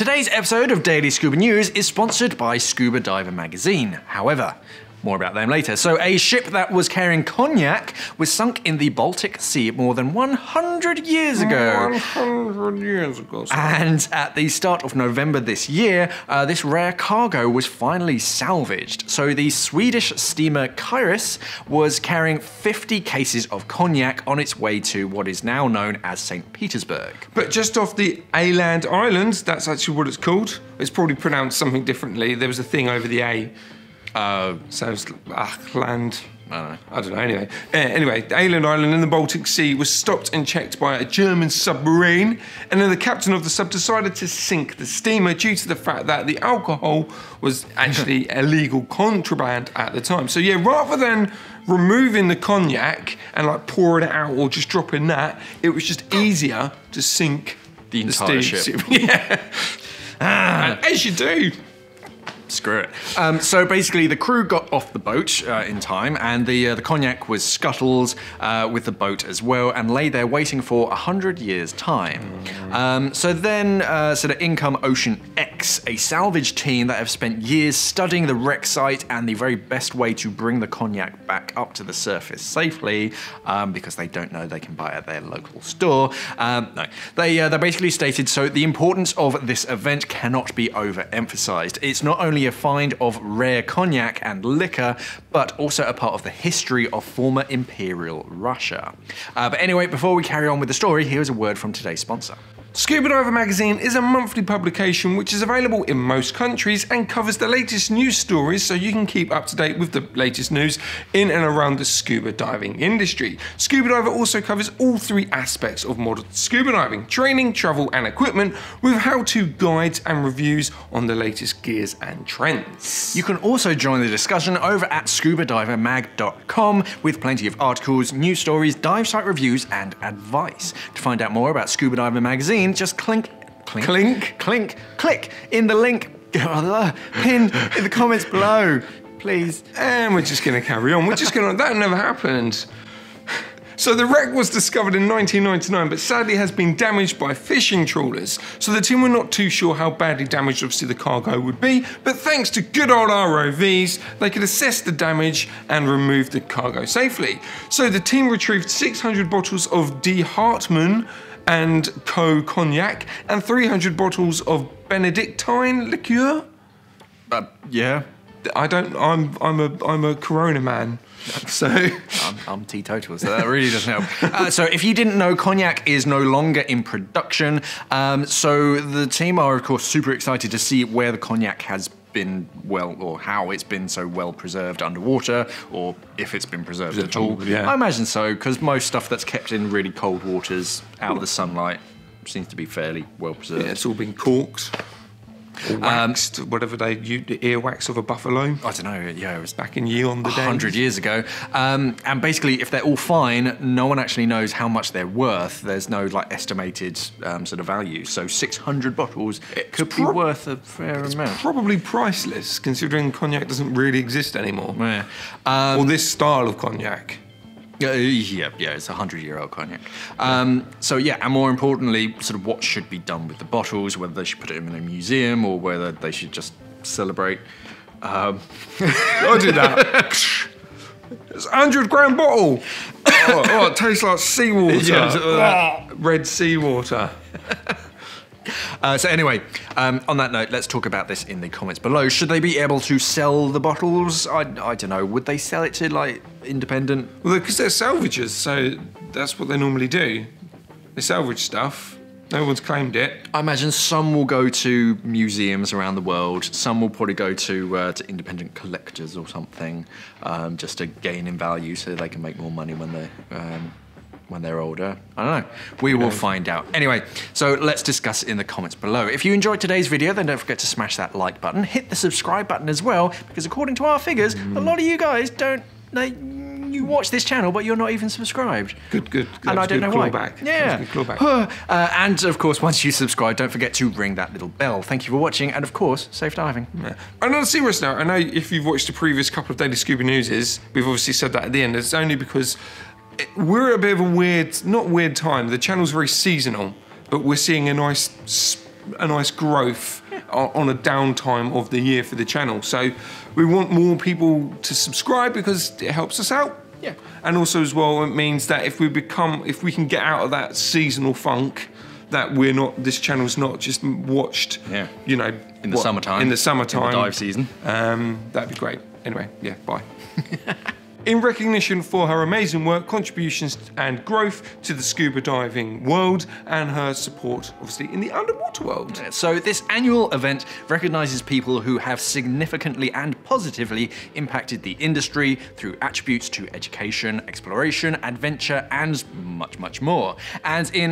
Today's episode of Daily Scuba News is sponsored by Scuba Diver magazine. However, more about them later. So a ship that was carrying cognac was sunk in the Baltic Sea more than 100 years ago. 100 years ago. And at the start of November this year, this rare cargo was finally salvaged. So the Swedish Steamer Kyris was carrying 50 cases of cognac on its way to what is now known as St Petersburg. But just off the Åland Islands, that's actually what it's called. It's probably pronounced something differently. There was a thing over the A. So it's land. I don't know. Anyway, the Åland Island in the Baltic Sea was stopped and checked by a German submarine, and then the captain of the sub decided to sink the steamer due to the fact that the alcohol was actually illegal contraband at the time. So yeah, rather than removing the cognac and like pouring it out or just dropping that, it was just easier to sink the entire ship. Yeah, as you do. Screw it. So basically, the crew got off the boat in time, and the cognac was scuttled with the boat as well, and lay there waiting for 100 years' time. So in come Ocean X, a salvage team that have spent years studying the wreck site and the very best way to bring the cognac back up to the surface safely, because they don't know they can buy it at their local store. They basically stated, so the importance of this event cannot be overemphasized. It's not only a find of rare cognac and liquor, but also a part of the history of former Imperial Russia. But anyway, before we carry on with the story, here's a word from today's sponsor. Scuba Diver magazine is a monthly publication which is available in most countries and covers the latest news stories so you can keep up to date with the latest news in and around the scuba diving industry. Scuba Diver also covers all three aspects of modern scuba diving: training, travel and equipment, with how-to guides and reviews on the latest gears and trends. You can also join the discussion over at scubadivermag.com with plenty of articles, news stories, dive site reviews and advice. To find out more about Scuba Diver magazine, just click in the link pinned in the comments below, please. And we're just going to carry on. That never happened. So the wreck was discovered in 1999, but sadly has been damaged by fishing trawlers. So the team were not too sure how badly damaged obviously the cargo would be, but thanks to good old ROVs, they could assess the damage and remove the cargo safely. So the team retrieved 600 bottles of De Hartmann and Co cognac and 300 bottles of Benedictine liqueur. Yeah. I'm a Corona man. So I'm teetotal, so that really doesn't help. So if you didn't know, cognac is no longer in production. So the team are of course super excited to see where the cognac has been or how it's been so well preserved underwater, or if it's been preserved at all. Yeah. I imagine so, because most stuff that's kept in really cold waters out of the sunlight seems to be fairly well preserved. Yeah, it's all been corked. Or waxed, whatever they used, the earwax of a buffalo. I don't know, yeah, it was back in ye on the day. 100 years ago. And basically, if they're all fine, no one actually knows how much they're worth. There's no like estimated sort of value. So 600 bottles could be worth a fair amount. Probably priceless, considering cognac doesn't really exist anymore. Yeah. Or this style of cognac. Yeah, it's a 100-year-old cognac. So yeah, and more importantly, sort of what should be done with the bottles, whether they should put them in a museum or whether they should just celebrate. I'll do that. It's a 100-gram bottle. It tastes like seawater. Yeah. Red seawater. So anyway, on that note, let's talk about this in the comments below. Should they be able to sell the bottles? I don't know. Would they sell it to like independent? Well, because they're salvagers, so that's what they normally do. They salvage stuff. No one's claimed it. I imagine some will go to museums around the world. Some will probably go to independent collectors or something, just to gain in value so they can make more money when they're older. I don't know. We will find out. Anyway, so let's discuss in the comments below. If you enjoyed today's video, then don't forget to smash that like button. Hit the subscribe button as well, because according to our figures, a lot of you guys you watch this channel, but you're not even subscribed. Good. And I don't know why. Yeah. And of course, once you subscribe, don't forget to ring that little bell. Thank you for watching, and of course, safe diving. Yeah. And on a serious note, I know if you've watched the previous couple of Daily Scuba Newses, we've obviously said that at the end. It's only because we're at a bit of a not weird time. The channel's very seasonal, but we're seeing a nice a nice growth on a downtime of the year for the channel. So we want more people to subscribe because it helps us out. Yeah. And also as well, it means that if we can get out of that seasonal funk, that this channel's not just watched, you know, in the summertime. In the summertime. In the dive season. That'd be great. Anyway, yeah, bye. In recognition for her amazing work, contributions and growth to the scuba diving world and her support, obviously, in the underwater world. So this annual event recognises people who have significantly and positively impacted the industry through attributes to education, exploration, adventure, and much, much more. And in